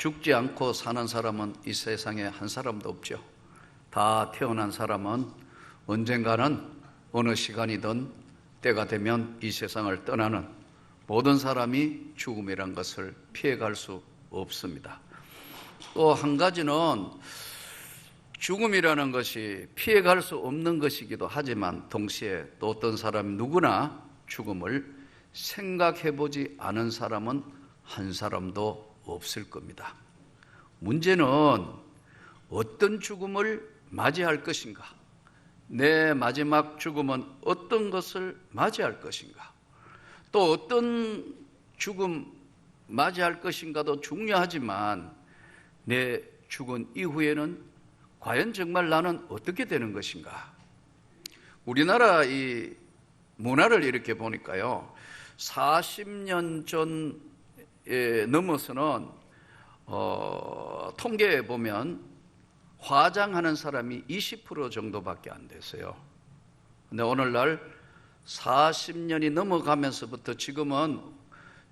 죽지 않고 사는 사람은 이 세상에 한 사람도 없죠. 다 태어난 사람은 언젠가는 어느 시간이든 때가 되면 이 세상을 떠나는 모든 사람이 죽음이란 것을 피해갈 수 없습니다. 또 한 가지는 죽음이라는 것이 피해갈 수 없는 것이기도 하지만 동시에 또 어떤 사람 누구나 죽음을 생각해보지 않은 사람은 한 사람도 없을 겁니다. 문제는 어떤 죽음을 맞이할 것인가? 내 마지막 죽음은 어떤 것을 맞이할 것인가? 또 어떤 죽음 맞이할 것인가도 중요하지만 내 죽은 이후에는 과연 정말 나는 어떻게 되는 것인가? 우리나라 이 문화를 이렇게 보니까요, 40년 전에 넘어서는 통계에 보면 화장하는 사람이 20% 정도밖에 안 됐어요. 근데 오늘날 40년이 넘어가면서부터 지금은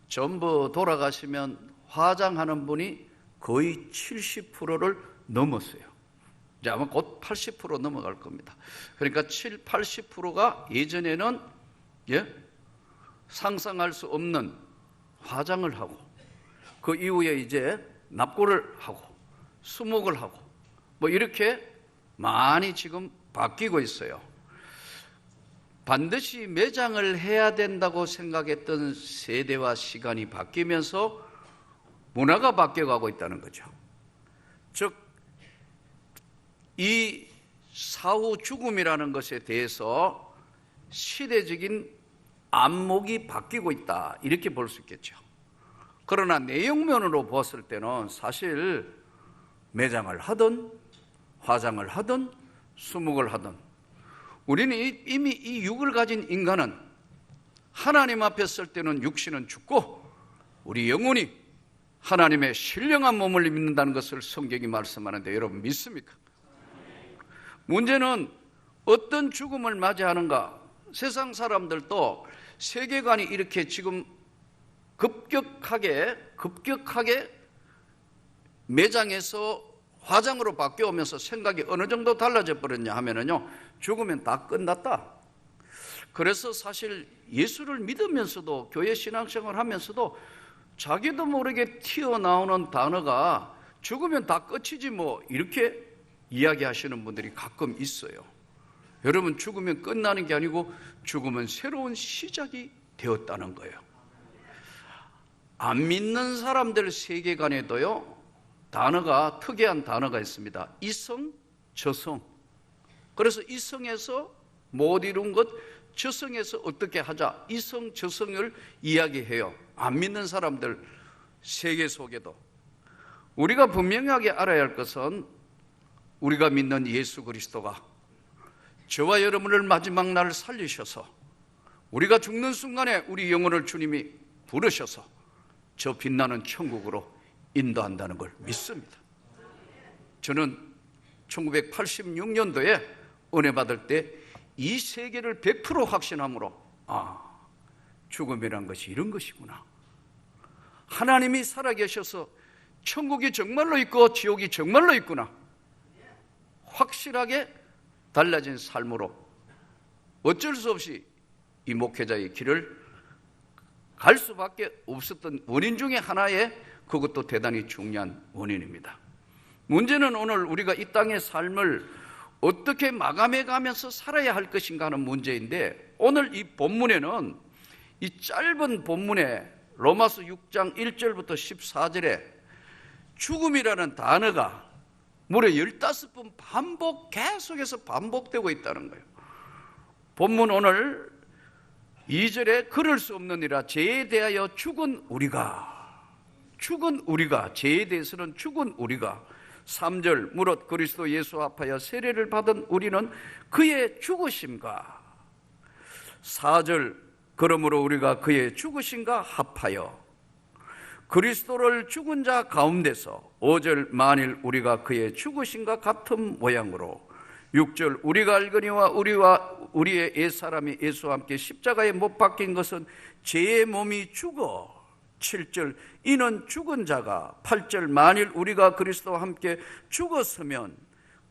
전부 돌아가시면 화장하는 분이 거의 70%를 넘었어요. 이제 아마 곧 80% 넘어갈 겁니다. 그러니까 80%가 예전에는 상상할 수 없는 화장을 하고 그 이후에 이제 납골을 하고 수목을 하고 뭐 이렇게 많이 지금 바뀌고 있어요. 반드시 매장을 해야 된다고 생각했던 세대와 시간이 바뀌면서 문화가 바뀌어가고 있다는 거죠. 즉, 이 사후 죽음이라는 것에 대해서 시대적인 안목이 바뀌고 있다, 이렇게 볼 수 있겠죠. 그러나 내용면으로 봤을 때는 사실 매장을 하든 화장을 하든 수목을 하든 우리는 이미 이 육을 가진 인간은 하나님 앞에 설 때는 육신은 죽고 우리 영혼이 하나님의 신령한 몸을 입는다는 것을 성경이 말씀하는데 여러분 믿습니까? 문제는 어떤 죽음을 맞이하는가? 세상 사람들도 세계관이 이렇게 지금 급격하게 매장에서 화장으로 바뀌어오면서 생각이 어느 정도 달라져 버렸냐 하면은요, 죽으면 다 끝났다. 그래서 사실 예수를 믿으면서도 교회 신앙생활 하면서도 자기도 모르게 튀어나오는 단어가 죽으면 다 끝이지 뭐 이렇게 이야기하시는 분들이 가끔 있어요. 여러분, 죽으면 끝나는 게 아니고 죽으면 새로운 시작이 되었다는 거예요. 안 믿는 사람들 세계관에도요, 특이한 단어가 있습니다. 이성, 저성. 그래서 이성에서 못 이룬 것, 저성에서 어떻게 하자, 이성, 저성을 이야기해요. 안 믿는 사람들 세계 속에도. 우리가 분명하게 알아야 할 것은 우리가 믿는 예수 그리스도가 저와 여러분을 마지막 날 살리셔서 우리가 죽는 순간에 우리 영혼을 주님이 부르셔서 저 빛나는 천국으로 인도한다는 걸 믿습니다. 저는 1986년도에 은혜 받을 때 이 세계를 100% 확신함으로 죽음이란 것이 이런 것이구나. 하나님이 살아계셔서 천국이 정말로 있고 지옥이 정말로 있구나. 확실하게 달라진 삶으로 어쩔 수 없이 이 목회자의 길을 갈 수밖에 없었던 원인 중에 하나에 그것도 대단히 중요한 원인입니다. 문제는 오늘 우리가 이 땅의 삶을 어떻게 마감해 가면서 살아야 할 것인가 하는 문제인데, 오늘 이 본문에는 이 짧은 본문에 로마서 6장 1절부터 14절에 죽음이라는 단어가 무려 15번 계속해서 반복되고 있다는 거예요. 본문 오늘 2절에 그럴 수 없느니라 죄에 대하여 죽은 우리가, 죄에 대해서는 죽은 우리가. 3절 무릇 그리스도 예수 합하여 세례를 받은 우리는 그의 죽으심과. 4절 그러므로 우리가 그의 죽으심과 합하여 그리스도를 죽은 자 가운데서. 5절 만일 우리가 그의 죽으심과 같은 모양으로. 6절 우리가 알거니와 우리의 옛사람이 예수와 함께 십자가에 못 박힌 것은 죄의 몸이 죽어 7절 이는 죽은 자가 8절 만일 우리가 그리스도와 함께 죽었으면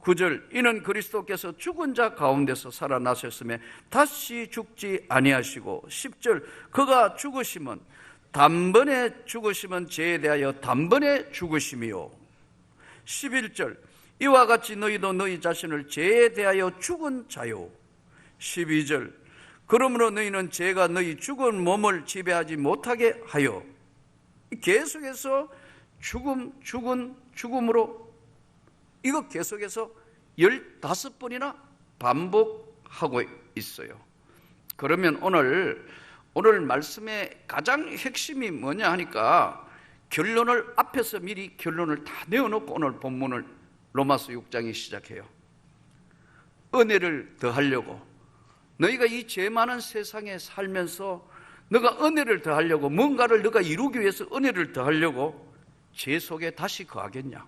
9절 이는 그리스도께서 죽은 자 가운데서 살아나셨으며 다시 죽지 아니하시고 10절 그가 죽으심은 단번에 죽으심은 죄에 대하여 단번에 죽으심이요 11절 이와 같이 너희도 너희 자신을 죄에 대하여 죽은 자요 12절 그러므로 너희는 죄가 너희 죽은 몸을 지배하지 못하게 하여 계속해서 죽음으로 이거 계속해서 15번이나 반복하고 있어요. 그러면 오늘 말씀의 가장 핵심이 뭐냐 하니까 결론을 앞에서 미리 결론을 다 내어놓고 오늘 본문을 로마서 6장이 시작해요. 은혜를 더하려고 너희가 이 죄 많은 세상에 살면서 너가 은혜를 더하려고 뭔가를 너가 이루기 위해서 은혜를 더하려고 죄 속에 다시 거하겠냐?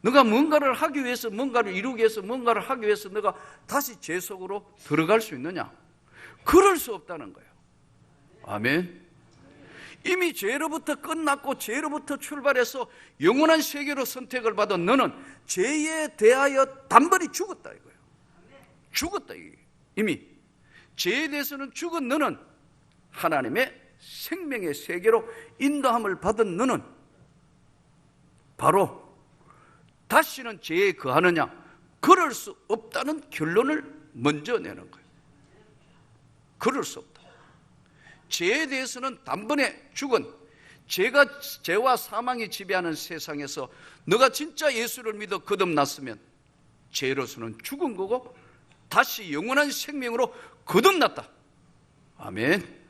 너가 뭔가를 하기 위해서 뭔가를 이루기 위해서 뭔가를 하기 위해서 너가 다시 죄 속으로 들어갈 수 있느냐? 그럴 수 없다는 거예요. 아멘. 이미 죄로부터 끝났고 죄로부터 출발해서 영원한 세계로 선택을 받은 너는 죄에 대하여 단번에 죽었다 이거예요. 죽었다 이미 죄에 대해서는 죽은 너는 하나님의 생명의 세계로 인도함을 받은 너는 바로 다시는 죄에 거하느냐? 그럴 수 없다는 결론을 먼저 내는 거예요. 그럴 수 없다. 죄에 대해서는 단번에 죽은 죄와 사망이 지배하는 세상에서 너가 진짜 예수를 믿어 거듭났으면 죄로서는 죽은 거고 다시 영원한 생명으로 거듭났다. 아멘.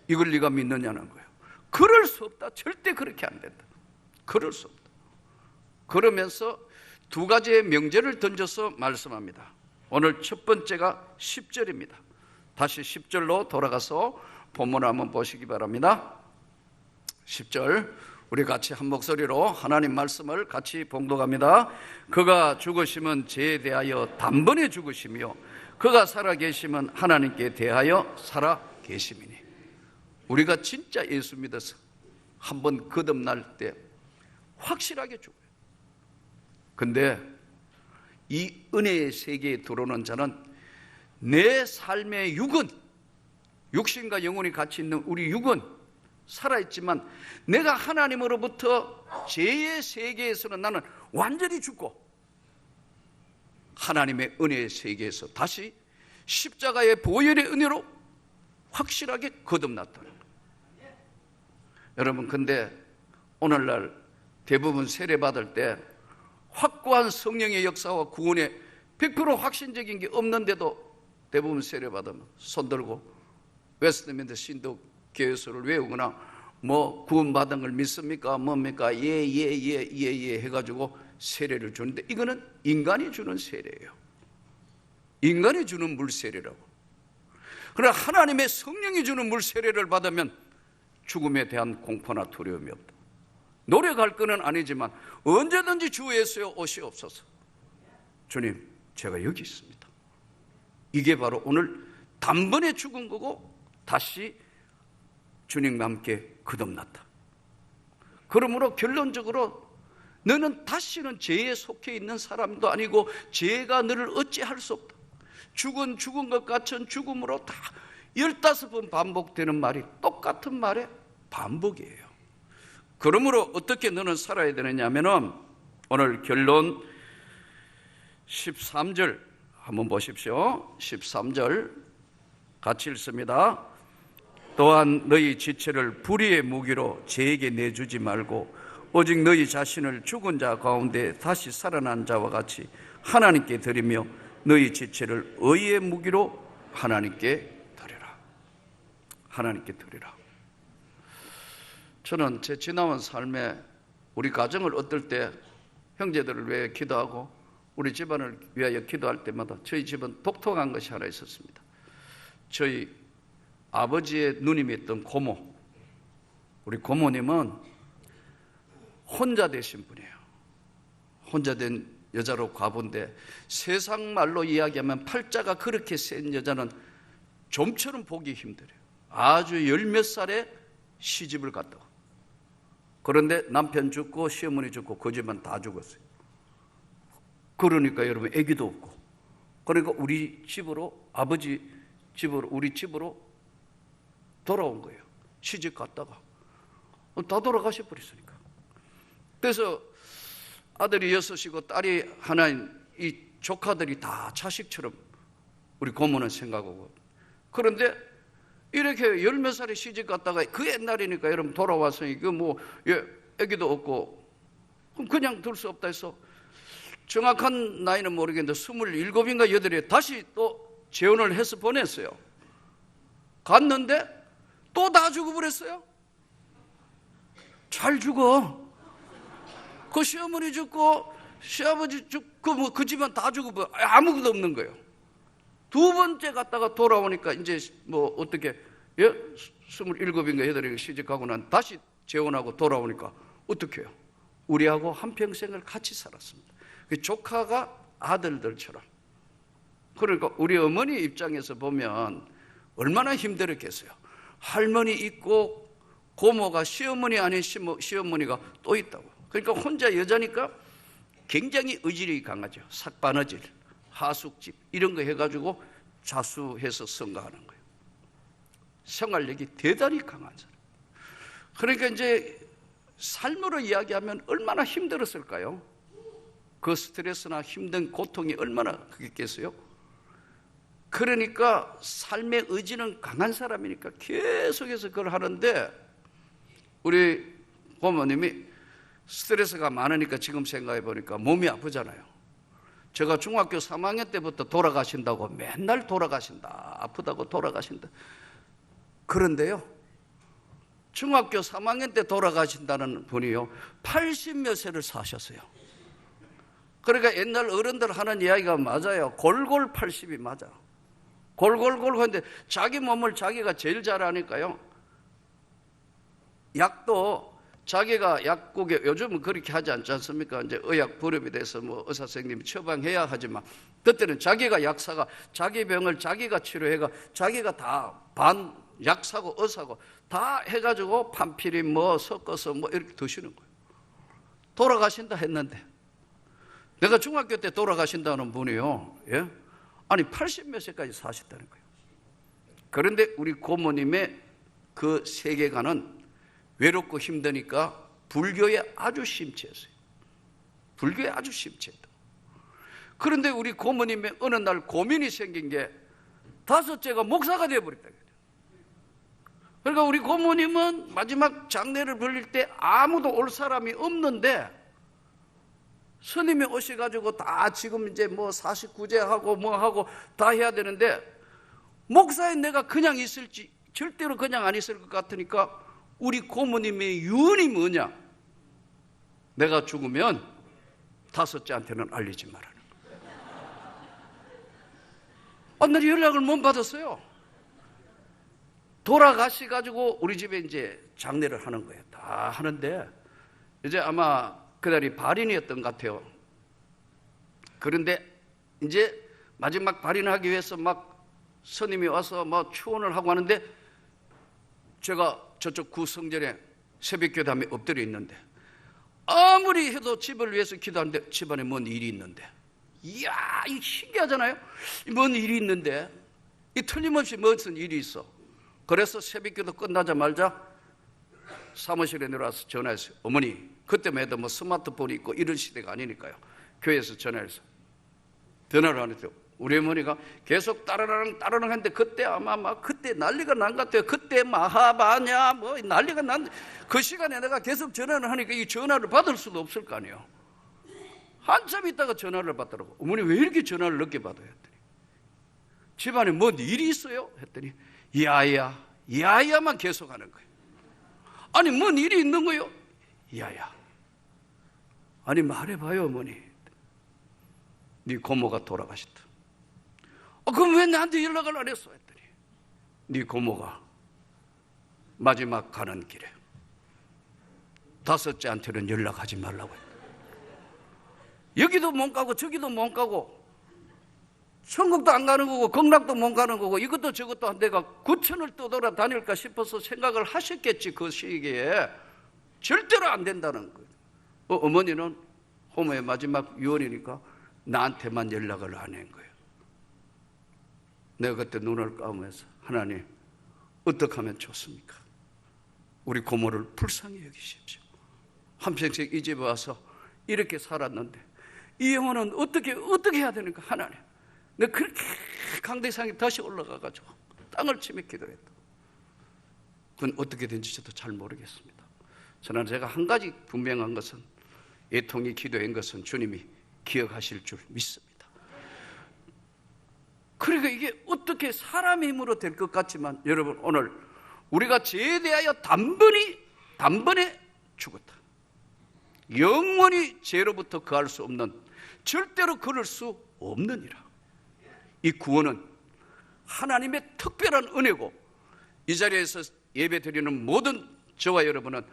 이걸 네가 믿느냐는 거예요. 그럴 수 없다. 절대 그렇게 안 된다. 그럴 수 없다. 그러면서 두 가지의 명제를 던져서 말씀합니다. 오늘 첫 번째가 10절입니다. 다시 10절로 돌아가서 본문을 한번 보시기 바랍니다. 10절 우리 같이 한 목소리로 하나님 말씀을 같이 봉독합니다. 그가 죽으심은 죄에 대하여 단번에 죽으시며 그가 살아계심은 하나님께 대하여 살아계심이니. 우리가 진짜 예수 믿어서 한번 거듭날 때 확실하게 죽어요. 근데 이 은혜의 세계에 들어오는 자는 내 삶의 육은, 육신과 영혼이 같이 있는 우리 육은 살아있지만 내가 하나님으로부터 죄의 세계에서는 나는 완전히 죽고 하나님의 은혜의 세계에서 다시 십자가의 보혈의 은혜로 확실하게 거듭났다는 거예요. 여러분, 근데 오늘날 대부분 세례받을 때 확고한 성령의 역사와 구원에 100% 확신적인 게 없는데도 대부분 세례받으면 손들고 웨스트민스터 신도 교회서를 외우거나 뭐 구원받은 걸 믿습니까? 뭡니까? 예 해가지고 세례를 주는데 이거는 인간이 주는 세례예요. 인간이 주는 물세례라고. 그러나 하나님의 성령이 주는 물세례를 받으면 죽음에 대한 공포나 두려움이 없다. 노력할 건 아니지만 언제든지 주 예수여 오시옵소서. 주님, 제가 여기 있습니다. 이게 바로 오늘 단번에 죽은 거고 다시 주님과 함께 거듭났다. 그러므로 결론적으로 너는 다시는 죄에 속해 있는 사람도 아니고 죄가 너를 어찌할 수 없다. 죽은 것 같은 죽음으로 다 15번 반복되는 말이 똑같은 말의 반복이에요. 그러므로 어떻게 너는 살아야 되느냐 하면은 오늘 결론 13절 한번 보십시오. 13절 같이 읽습니다. 또한 너희 지체를 불의의 무기로 죄에게 내주지 말고 오직 너희 자신을 죽은 자 가운데 다시 살아난 자와 같이 하나님께 드리며 너희 지체를 의의 무기로 하나님께 드리라. 하나님께 드리라. 저는 제 지나온 삶에 우리 가정을 얻을 때 형제들을 위해 기도하고 우리 집안을 위하여 기도할 때마다 저희 집은 독특한 것이 하나 있었습니다. 저희 아버지의 누님이었던 고모, 우리 고모님은 혼자 되신 분이에요. 혼자 된 여자로 과부인데 세상 말로 이야기하면 팔자가 그렇게 센 여자는 좀처럼 보기 힘들어요. 아주 열 몇 살에 시집을 갔다가, 그런데 남편 죽고 시어머니 죽고 그 집안 다 죽었어요. 그러니까 여러분 아기도 없고, 그러니까 우리 집으로, 아버지 집으로, 우리 집으로 돌아온 거예요. 시집 갔다가 다 돌아가셔 버렸으니까. 그래서 아들이 6이고 딸이 하나인 이 조카들이 다 자식처럼 우리 고모는 생각하고, 그런데 이렇게 열 몇 살에 시집 갔다가 그 옛날이니까 여러분 돌아왔으니 그 뭐 애기도 없고 그냥 둘 수 없다 해서 정확한 나이는 모르겠는데 27인가 8에 다시 또 재혼을 해서 보냈어요. 갔는데 또 다 죽어버렸어요. 잘 죽어. 그 시어머니 죽고 시아버지 죽고 뭐 그 집안 다 죽어버려. 아무것도 없는 거예요. 두 번째 갔다가 돌아오니까 이제 뭐 어떻게 27인가 8에 시집가고 난 다시 재혼하고 돌아오니까 어떻게 해요? 우리하고 한평생을 같이 살았습니다. 그 조카가 아들들처럼. 그러니까 우리 어머니 입장에서 보면 얼마나 힘들었겠어요. 할머니 있고 고모가 시어머니 아닌 시어머니가 또 있다고. 그러니까 혼자 여자니까 굉장히 의질이 강하죠. 삭바느질, 하숙집 이런 거 해가지고 자수해서 성가하는 거예요. 생활력이 대단히 강한 사람. 그러니까 이제 삶으로 이야기하면 얼마나 힘들었을까요? 그 스트레스나 힘든 고통이 얼마나 크겠어요? 그러니까 삶의 의지는 강한 사람이니까 계속해서 그걸 하는데, 우리 고모님이 스트레스가 많으니까 지금 생각해 보니까 몸이 아프잖아요. 제가 중학교 3학년 때부터 돌아가신다고 맨날 돌아가신다, 아프다고 돌아가신다. 그런데요, 중학교 3학년 때 돌아가신다는 분이요 80몇 세를 사셨어요. 그러니까 옛날 어른들 하는 이야기가 맞아요. 골골 80이 맞아. 골골골 하는데 자기 몸을 자기가 제일 잘 아니까요. 약도 자기가 약국에, 요즘은 그렇게 하지 않지 않습니까? 이제 의약 불협이 돼서 뭐 의사 선생님이 처방해야 하지만, 그때는 자기가 약 사가 자기 병을 자기가 치료해가 자기가 다 반 약 사고 의사고 다 해가지고 판피린 뭐 섞어서 뭐 이렇게 드시는 거예요. 돌아가신다 했는데, 내가 중학교 때 돌아가신다는 분이요, 예? 아니 80몇 세까지 사셨다는 거예요. 그런데 우리 고모님의 그 세계관은 외롭고 힘드니까 불교에 아주 심취했어요. 불교에 아주 심취했다. 그런데 우리 고모님의 어느 날 고민이 생긴 게 다섯째가 목사가 되어버렸다. 그러니까 우리 고모님은 마지막 장례를 벌릴 때 아무도 올 사람이 없는데 스님이 오셔가지고 다 지금 이제 뭐 49제하고 뭐 하고 다 해야 되는데, 목사에 내가 그냥 있을지 절대로 그냥 안 있을 것 같으니까 우리 고모님의 유언이 뭐냐? 내가 죽으면 다섯째한테는 알리지 말라는 거야. 나 연락을 못 받았어요. 돌아가셔가지고 우리 집에 이제 장례를 하는 거예요. 다 하는데 이제 아마 그날이 발인이었던 것 같아요. 그런데 이제 마지막 발인하기 위해서 막 스님이 와서 막 추원을 하고 하는데, 제가 저쪽 구성전에 새벽교담에 엎드려 있는데 아무리 해도 집을 위해서 기도하는데 집안에 뭔 일이 있는데, 이야, 이 신기하잖아요. 뭔 일이 있는데 이 틀림없이 무슨 일이 있어. 그래서 새벽기도 끝나자마자 사무실에 내려와서 전화했어요. 어머니, 그때만 해도 뭐 스마트폰이 있고 이런 시대가 아니니까요. 교회에서 전화해서 전화를 하는데 우리 어머니가 계속 따르릉 했는데, 그때 아마 막 그때 난리가 난 것 같아요. 그때 마하바냐 뭐 난리가 난 그 시간에 내가 계속 전화를 하니까 이 전화를 받을 수도 없을 거 아니에요. 한참 있다가 전화를 받더라고. 어머니 왜 이렇게 전화를 늦게 받아요? 했더니 집안에 뭔 일이 있어요? 했더니 야야만 계속 하는 거예요. 아니 뭔 일이 있는 거예요? 야야. 아니 말해봐요 어머니. 네 고모가 돌아가셨다. 그럼 왜 나한테 연락을 안 했어? 했더니 네 고모가 마지막 가는 길에 다섯째한테는 연락하지 말라고 했다. 여기도 못 가고 저기도 못 가고 천국도 안 가는 거고 극락도 못 가는 거고 이것도 저것도 안 내가 구천을 떠돌아 다닐까 싶어서 생각을 하셨겠지. 그 시기에 절대로 안 된다는 거예요. 어머니는 호모의 마지막 유언이니까 나한테만 연락을 안 한 거예요. 내가 그때 눈을 감으면서 하나님 어떻게 하면 좋습니까? 우리 고모를 불쌍히 여기십시오. 한평생 이 집에 와서 이렇게 살았는데 이 영혼은 어떻게 해야 되는가? 하나님, 내가 그렇게 강대상에 다시 올라가가지고 땅을 치며 기도했다. 그건 어떻게 된지 저도 잘 모르겠습니다. 저는 제가 한 가지 분명한 것은 애통이 기도한 것은 주님이 기억하실 줄 믿습니다. 그러니까 이게 어떻게 사람의 힘으로 될 것 같지만 여러분, 오늘 우리가 죄에 대하여 단번에 죽었다. 영원히 죄로부터 거할 수 없는, 절대로 걸을 수 없느니라. 이 구원은 하나님의 특별한 은혜고 이 자리에서 예배 드리는 모든 저와 여러분은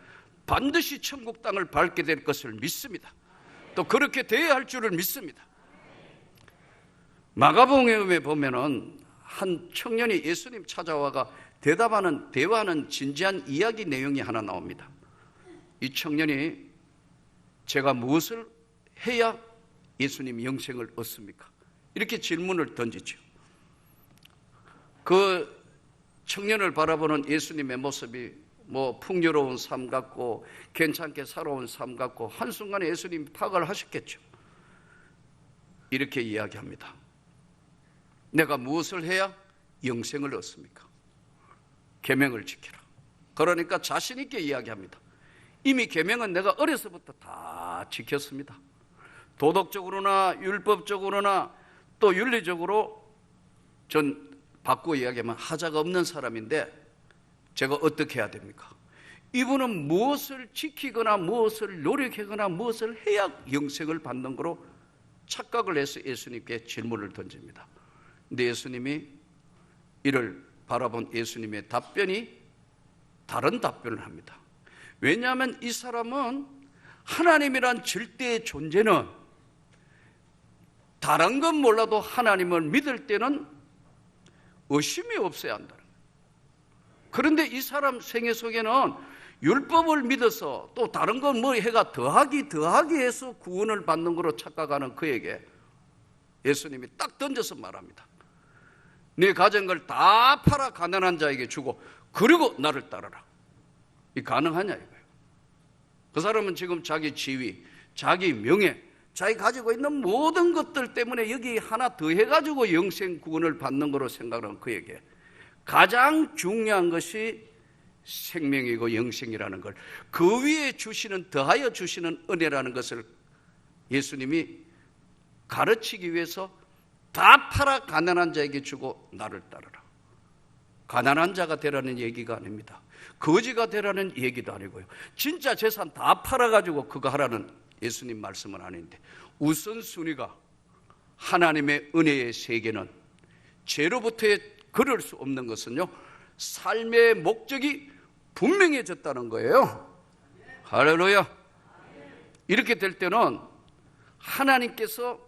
반드시 천국 땅을 밟게 될 것을 믿습니다. 또 그렇게 되어야 할 줄을 믿습니다. 마가복음에 보면은 한 청년이 예수님 찾아와가 대화하는 진지한 이야기 내용이 하나 나옵니다. 이 청년이 제가 무엇을 해야 예수님 영생을 얻습니까? 이렇게 질문을 던지죠. 그 청년을 바라보는 예수님의 모습이 풍요로운 삶 같고 괜찮게 살아온 삶 같고 한순간에 예수님이 파악을 하셨겠죠. 이렇게 이야기합니다. 내가 무엇을 해야 영생을 얻습니까? 계명을 지키라. 그러니까 자신 있게 이야기합니다. 이미 계명은 내가 어려서부터 다 지켰습니다. 도덕적으로나 율법적으로나 또 윤리적으로 전 바꾸어 이야기하면 하자가 없는 사람인데 제가 어떻게 해야 됩니까? 이분은 무엇을 지키거나 무엇을 노력하거나 무엇을 해야 영생을 받는 거로 착각을 해서 예수님께 질문을 던집니다. 근데 예수님이 이를 바라본 예수님의 답변이 다른 답변을 합니다. 왜냐하면 이 사람은 하나님이란 절대의 존재는 다른 건 몰라도 하나님을 믿을 때는 의심이 없어야 한다는 거예요. 그런데 이 사람 생애 속에는 율법을 믿어서 또 다른 건 해가 더하기 해서 구원을 받는 거로 착각하는 그에게 예수님이 딱 던져서 말합니다. 네 가진 걸 다 팔아 가난한 자에게 주고 그리고 나를 따르라. 이 가능하냐 이거예요. 그 사람은 지금 자기 지위, 자기 명예, 자기 가지고 있는 모든 것들 때문에 여기 하나 더 해가지고 영생 구원을 받는 거로 생각하는 그에게 가장 중요한 것이 생명이고 영생이라는 걸, 그 위에 주시는, 더하여 주시는 은혜라는 것을 예수님이 가르치기 위해서 다 팔아 가난한 자에게 주고 나를 따르라. 가난한 자가 되라는 얘기가 아닙니다. 거지가 되라는 얘기도 아니고요. 진짜 재산 다 팔아가지고 그거 하라는 예수님 말씀은 아닌데, 우선순위가 하나님의 은혜의 세계는 죄로부터의 걸을 수 없는 것은요, 삶의 목적이 분명해졌다는 거예요. 할렐루야. 이렇게 될 때는 하나님께서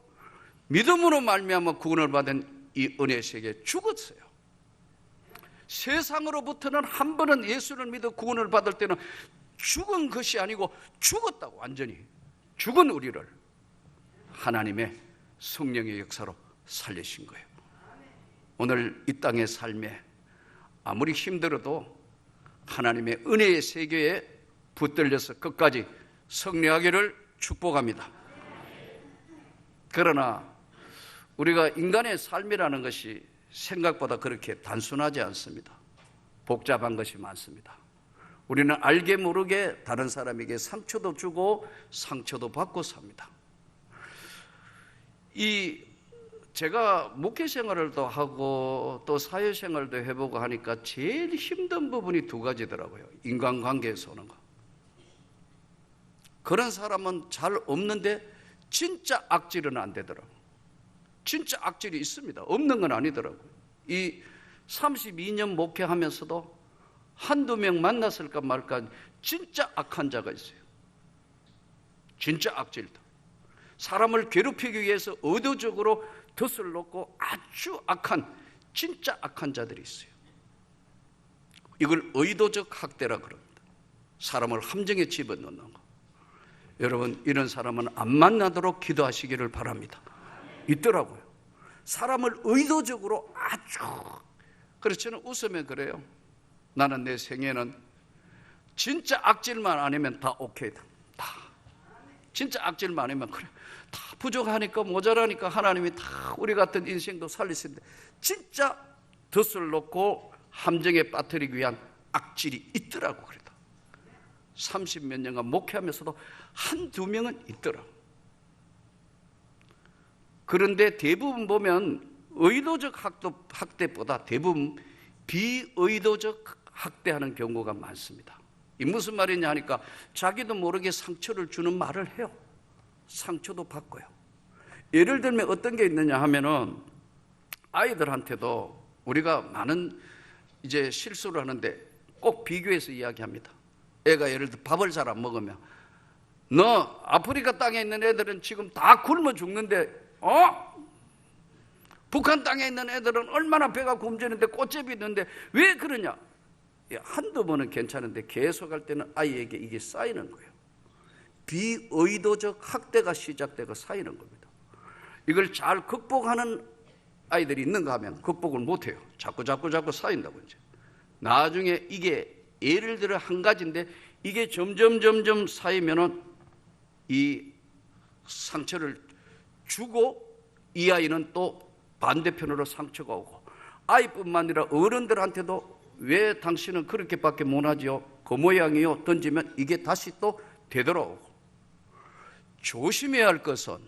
믿음으로 말미암아 구원을 받은 이 은혜의 세계에 죽었어요. 세상으로부터는 한 번은 예수를 믿어 구원을 받을 때는 죽은 것이 아니고 죽었다고, 완전히 죽은 우리를 하나님의 성령의 역사로 살리신 거예요. 오늘 이 땅의 삶에 아무리 힘들어도 하나님의 은혜의 세계에 붙들려서 끝까지 승리하기를 축복합니다. 그러나 우리가 인간의 삶이라는 것이 생각보다 그렇게 단순하지 않습니다. 복잡한 것이 많습니다. 우리는 알게 모르게 다른 사람에게 상처도 주고 상처도 받고 삽니다. 제가 목회 생활을도 하고 또 사회생활도 해보고 하니까 제일 힘든 부분이 두 가지더라고요. 인간관계에서 오는 거. 그런 사람은 잘 없는데 진짜 악질은 안 되더라고요. 진짜 악질이 있습니다. 없는 건 아니더라고요. 이 32년 목회하면서도 한두 명 만났을까 말까 진짜 악한 자가 있어요. 진짜 악질도. 사람을 괴롭히기 위해서 의도적으로 덫을 놓고 아주 악한, 진짜 악한 자들이 있어요. 이걸 의도적 학대라 그럽니다. 사람을 함정에 집어넣는 거. 여러분, 이런 사람은 안 만나도록 기도하시기를 바랍니다. 있더라고요. 사람을 의도적으로 아주, 그래서 저는 웃으면 그래요. 나는 내 생애는 진짜 악질만 아니면 다 오케이다. 다. 진짜 악질만 아니면 그래. 다 부족하니까 모자라니까 하나님이 다 우리 같은 인생도 살리신데, 진짜 덫을 놓고 함정에 빠뜨리기 위한 악질이 있더라고. 그래도 30몇 년간 목회하면서도 한두 명은 있더라. 그런데 대부분 보면 의도적 학대보다 대부분 비의도적 학대하는 경우가 많습니다. 이 무슨 말이냐 하니까 자기도 모르게 상처를 주는 말을 해요. 상처도 받고요. 예를 들면 어떤 게 있느냐 하면은, 아이들한테도 우리가 많은 이제 실수를 하는데 꼭 비교해서 이야기합니다. 애가 예를 들어 밥을 잘 안 먹으면, 너 아프리카 땅에 있는 애들은 지금 다 굶어 죽는데 북한 땅에 있는 애들은 얼마나 배가 굶주는데 꽃제비 있는데 왜 그러냐? 한두 번은 괜찮은데 계속 할 때는 아이에게 이게 쌓이는 거예요. 비의도적 학대가 시작되고 쌓이는 겁니다. 이걸 잘 극복하는 아이들이 있는가 하면 극복을 못해요. 자꾸 쌓인다고. 이제 나중에 이게 예를 들어 한 가지인데 이게 점점 쌓이면은 이 상처를 주고 이 아이는 또 반대편으로 상처가 오고, 아이뿐만 아니라 어른들한테도 왜 당신은 그렇게밖에 못하지요? 그 모양이요? 던지면 이게 다시 또 되돌아오고. 조심해야 할 것은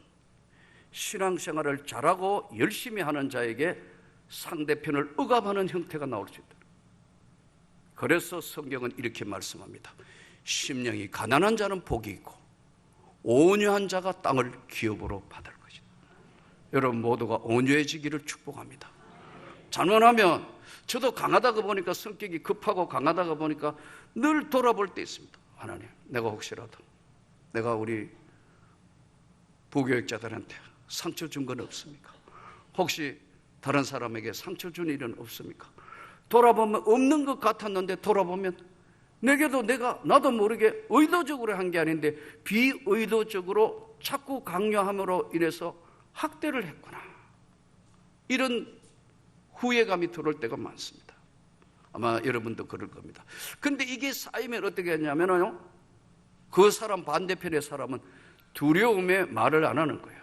신앙생활을 잘하고 열심히 하는 자에게 상대편을 억압하는 형태가 나올 수 있다. 그래서 성경은 이렇게 말씀합니다. 심령이 가난한 자는 복이 있고 온유한 자가 땅을 기업으로 받을 것이다. 여러분 모두가 온유해지기를 축복합니다. 잘못하면, 저도 강하다가 보니까 성격이 급하고 강하다가 보니까 늘 돌아볼 때 있습니다. 하나님, 내가 혹시라도 내가 우리 부교육자들한테 상처 준 건 없습니까? 혹시 다른 사람에게 상처 준 일은 없습니까? 돌아보면 없는 것 같았는데 돌아보면 내게도 나도 모르게 의도적으로 한 게 아닌데 비의도적으로 자꾸 강요함으로 인해서 학대를 했구나. 이런 후회감이 들어올 때가 많습니다. 아마 여러분도 그럴 겁니다. 근데 이게 쌓이면 어떻게 하냐면요, 그 사람 반대편의 사람은 두려움에 말을 안 하는 거예요.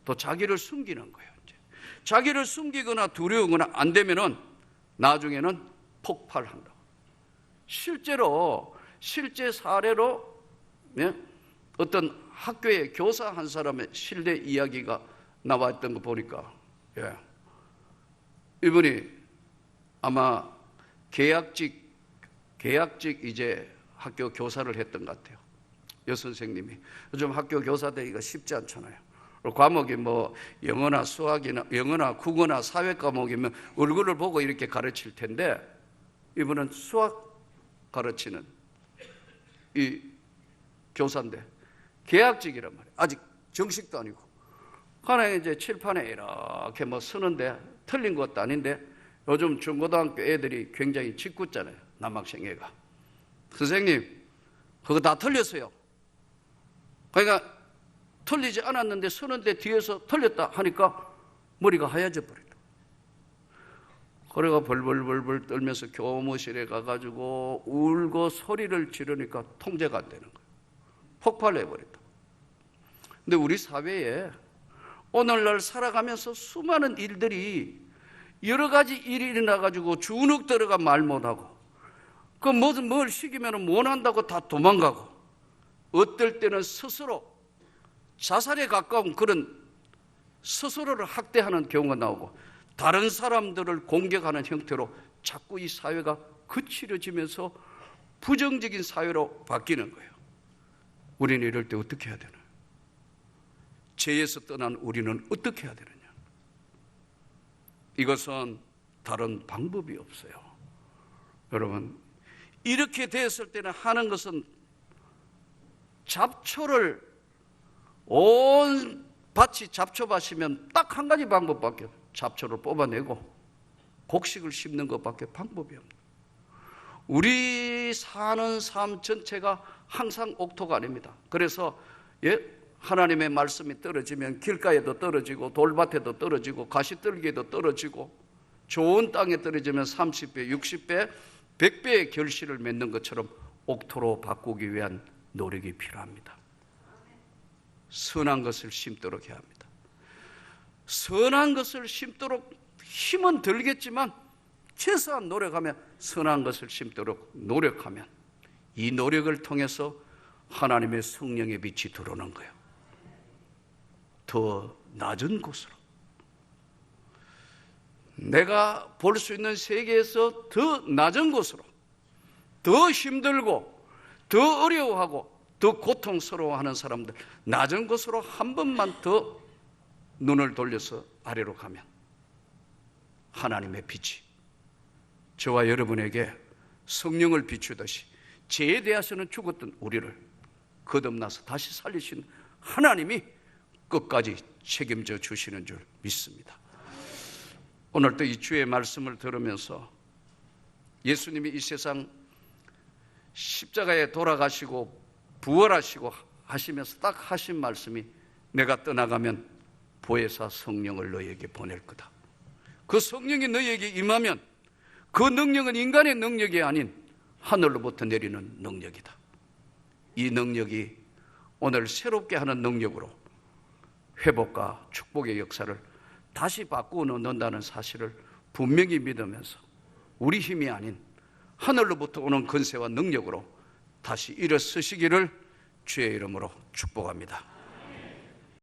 또 자기를 숨기는 거예요. 이제 자기를 숨기거나 두려우거나 안 되면은 나중에는 폭발한다. 실제 사례로 어떤 학교의 교사 한 사람의 실내 이야기가 나왔던 거 보니까, 이분이 아마 계약직 이제 학교 교사를 했던 것 같아요. 여선생님이. 요즘 학교 교사 되기가 쉽지 않잖아요. 과목이 뭐 영어나 수학이나 영어나 국어나 사회 과목이면 얼굴을 보고 이렇게 가르칠 텐데, 이분은 수학 가르치는 이 교사인데 계약직이란 말이에요. 아직 정식도 아니고. 그러나 이제 칠판에 이렇게 뭐 쓰는데 틀린 것도 아닌데, 요즘 중고등학교 애들이 굉장히 짓궂잖아요. 남학생 애가. 선생님, 그거 다 틀렸어요. 그러니까 틀리지 않았는데 쓰는데 뒤에서 틀렸다 하니까 머리가 하얘져 버렸다. 그래가 벌벌 떨면서 교무실에 가가지고 울고 소리를 지르니까 통제가 안 되는 거예요. 폭발해버렸다. 근데 우리 사회에 오늘날 살아가면서 수많은 일들이, 여러 가지 일이 일어나가지고 주눅 들어가 말 못하고, 뭘 시키면 못한다고 다 도망가고, 어떨 때는 스스로 자살에 가까운 그런 스스로를 학대하는 경우가 나오고, 다른 사람들을 공격하는 형태로 자꾸 이 사회가 거칠어지면서 부정적인 사회로 바뀌는 거예요. 우리는 이럴 때 어떻게 해야 되나요? 죄에서 떠난 우리는 어떻게 해야 되느냐? 이것은 다른 방법이 없어요. 여러분, 이렇게 됐을 때는 하는 것은 잡초를 온 밭이 잡초밭이면 딱 한 가지 방법밖에 없어요. 잡초를 뽑아내고 곡식을 심는 것밖에 방법이 없는. 우리 사는 삶 전체가 항상 옥토가 아닙니다. 그래서 하나님의 말씀이 떨어지면 길가에도 떨어지고 돌밭에도 떨어지고 가시떨기에도 떨어지고 좋은 땅에 떨어지면 30배, 60배, 100배의 결실을 맺는 것처럼 옥토로 바꾸기 위한 노력이 필요합니다. 선한 것을 심도록 해야 합니다. 선한 것을 심도록 힘은 들겠지만 최소한 노력하면, 선한 것을 심도록 노력하면 이 노력을 통해서 하나님의 성령의 빛이 들어오는 거예요. 더 낮은 곳으로, 내가 볼 수 있는 세계에서 더 낮은 곳으로, 더 힘들고 더 어려워하고 더 고통스러워하는 사람들, 낮은 곳으로 한 번만 더 눈을 돌려서 아래로 가면 하나님의 빛이 저와 여러분에게 성령을 비추듯이 죄에 대해서는 죽었던 우리를 거듭나서 다시 살리신 하나님이 끝까지 책임져 주시는 줄 믿습니다. 오늘도 이 주의 말씀을 들으면서 예수님이 이 세상 십자가에 돌아가시고 부활하시고 하시면서 딱 하신 말씀이, 내가 떠나가면 보혜사 성령을 너희에게 보낼 거다. 그 성령이 너희에게 임하면 그 능력은 인간의 능력이 아닌 하늘로부터 내리는 능력이다. 이 능력이 오늘 새롭게 하는 능력으로 회복과 축복의 역사를 다시 바꾸어 놓는다는 사실을 분명히 믿으면서 우리 힘이 아닌 하늘로부터 오는 권세와 능력으로 다시 일어서시기를 주의 이름으로 축복합니다.